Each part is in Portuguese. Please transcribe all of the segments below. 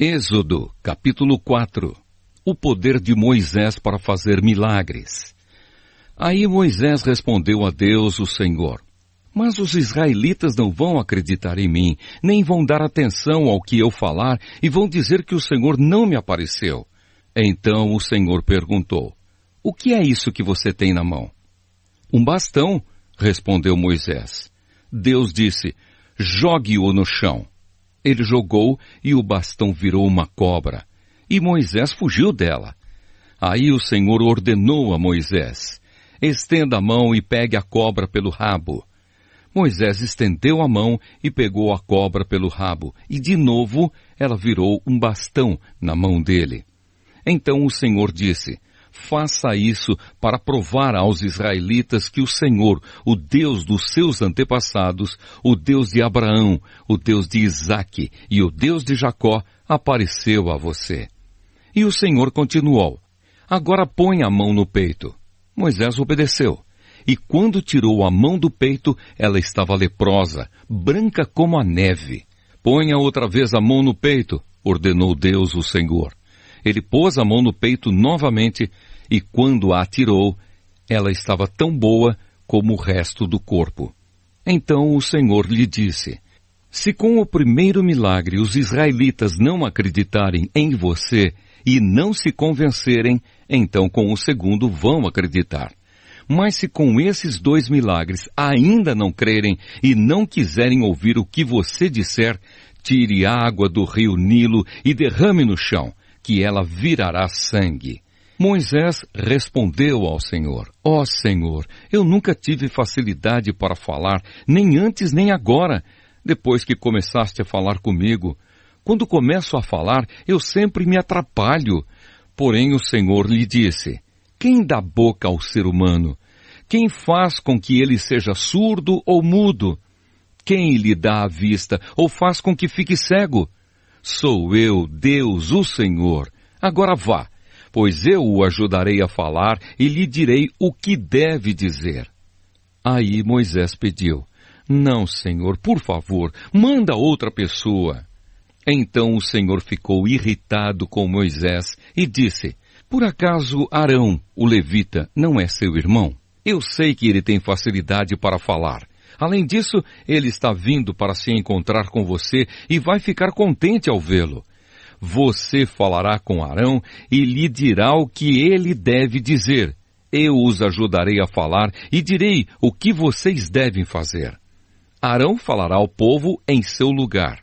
Êxodo, capítulo 4. O poder de Moisés para fazer milagres. Aí Moisés respondeu a Deus, o Senhor: Mas os israelitas não vão acreditar em mim, nem vão dar atenção ao que eu falar, e vão dizer que o Senhor não me apareceu. Então o Senhor perguntou: O que é isso que você tem na mão? Um bastão, respondeu Moisés. Deus disse: Jogue-o no chão. Ele jogou e o bastão virou uma cobra. E Moisés fugiu dela. Aí o Senhor ordenou a Moisés: Estenda a mão e pegue a cobra pelo rabo. Moisés estendeu a mão e pegou a cobra pelo rabo, e de novo ela virou um bastão na mão dele. Então o Senhor disse: Faça isso para provar aos israelitas que o Senhor, o Deus dos seus antepassados, o Deus de Abraão, o Deus de Isaque e o Deus de Jacó, apareceu a você. E o Senhor continuou: Agora põe a mão no peito. Moisés obedeceu. E quando tirou a mão do peito, ela estava leprosa, branca como a neve. Ponha outra vez a mão no peito, ordenou Deus, o Senhor. Ele pôs a mão no peito novamente, e quando a tirou, ela estava tão boa como o resto do corpo. Então o Senhor lhe disse: Se com o primeiro milagre os israelitas não acreditarem em você e não se convencerem, então com o segundo vão acreditar. Mas se com esses 2 milagres ainda não crerem e não quiserem ouvir o que você disser, tire água do rio Nilo e derrame no chão, que ela virará sangue. Moisés respondeu ao Senhor: Ó Senhor, eu nunca tive facilidade para falar, nem antes nem agora, depois que começaste a falar comigo. Quando começo a falar, eu sempre me atrapalho. Porém o Senhor lhe disse: Quem dá boca ao ser humano? Quem faz com que ele seja surdo ou mudo? Quem lhe dá a vista ou faz com que fique cego? Sou eu, Deus, o Senhor. Agora vá, pois eu o ajudarei a falar e lhe direi o que deve dizer. Aí Moisés pediu: Não, Senhor, por favor, manda outra pessoa. Então o Senhor ficou irritado com Moisés e disse: Por acaso Arão, o levita, não é seu irmão? Eu sei que ele tem facilidade para falar. Além disso, ele está vindo para se encontrar com você e vai ficar contente ao vê-lo. Você falará com Arão e lhe dirá o que ele deve dizer. Eu os ajudarei a falar e direi o que vocês devem fazer. Arão falará ao povo em seu lugar.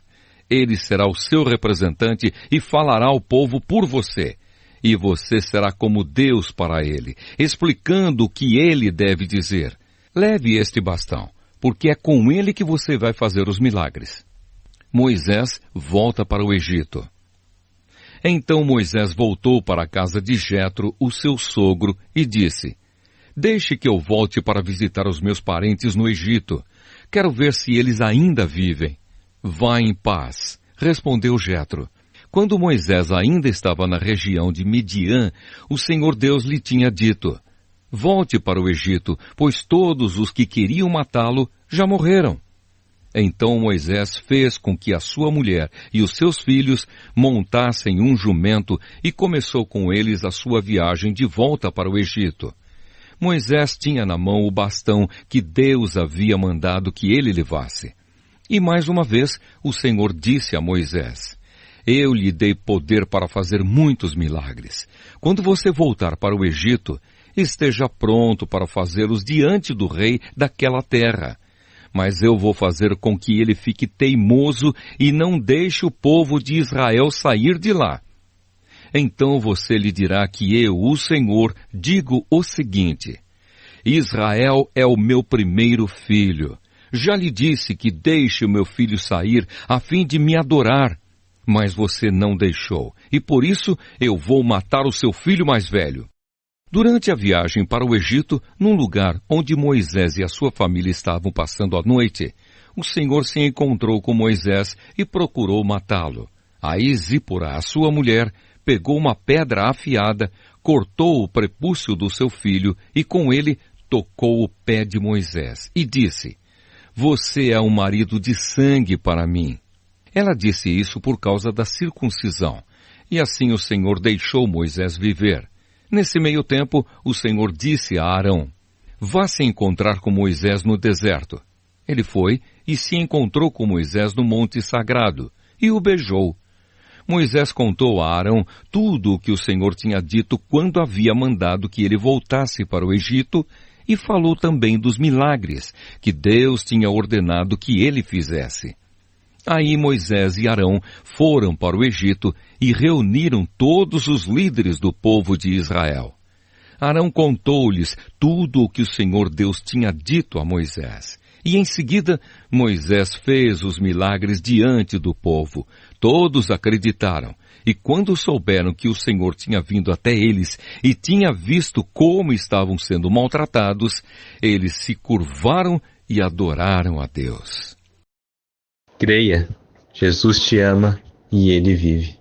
Ele será o seu representante e falará ao povo por você. E você será como Deus para ele, explicando o que ele deve dizer. Leve este bastão, porque é com ele que você vai fazer os milagres. Moisés volta para o Egito. Então Moisés voltou para a casa de Jetro, o seu sogro, e disse: Deixe que eu volte para visitar os meus parentes no Egito. Quero ver se eles ainda vivem. Vá em paz, respondeu Jetro. Quando Moisés ainda estava na região de Midian, o Senhor Deus lhe tinha dito: Volte para o Egito, pois todos os que queriam matá-lo já morreram. Então Moisés fez com que a sua mulher e os seus filhos montassem um jumento e começou com eles a sua viagem de volta para o Egito. Moisés tinha na mão o bastão que Deus havia mandado que ele levasse. E mais uma vez o Senhor disse a Moisés: Eu lhe dei poder para fazer muitos milagres. Quando você voltar para o Egito, esteja pronto para fazê-los diante do rei daquela terra. Mas eu vou fazer com que ele fique teimoso e não deixe o povo de Israel sair de lá. Então você lhe dirá que eu, o Senhor, digo o seguinte: Israel é o meu primeiro filho. Já lhe disse que deixe o meu filho sair a fim de me adorar. Mas você não deixou, e por isso eu vou matar o seu filho mais velho. Durante a viagem para o Egito, num lugar onde Moisés e a sua família estavam passando a noite, o Senhor se encontrou com Moisés e procurou matá-lo. Aí Zípora, a sua mulher, pegou uma pedra afiada, cortou o prepúcio do seu filho e com ele tocou o pé de Moisés e disse: Você é um marido de sangue para mim. Ela disse isso por causa da circuncisão. E assim o Senhor deixou Moisés viver. Nesse meio tempo, o Senhor disse a Arão: vá se encontrar com Moisés no deserto. Ele foi e se encontrou com Moisés no monte sagrado, e o beijou. Moisés contou a Arão tudo o que o Senhor tinha dito quando havia mandado que ele voltasse para o Egito, e falou também dos milagres que Deus tinha ordenado que ele fizesse. Aí Moisés e Arão foram para o Egito e reuniram todos os líderes do povo de Israel. Arão contou-lhes tudo o que o Senhor Deus tinha dito a Moisés. E em seguida, Moisés fez os milagres diante do povo. Todos acreditaram. E quando souberam que o Senhor tinha vindo até eles e tinha visto como estavam sendo maltratados, eles se curvaram e adoraram a Deus. Creia, Jesus te ama e Ele vive.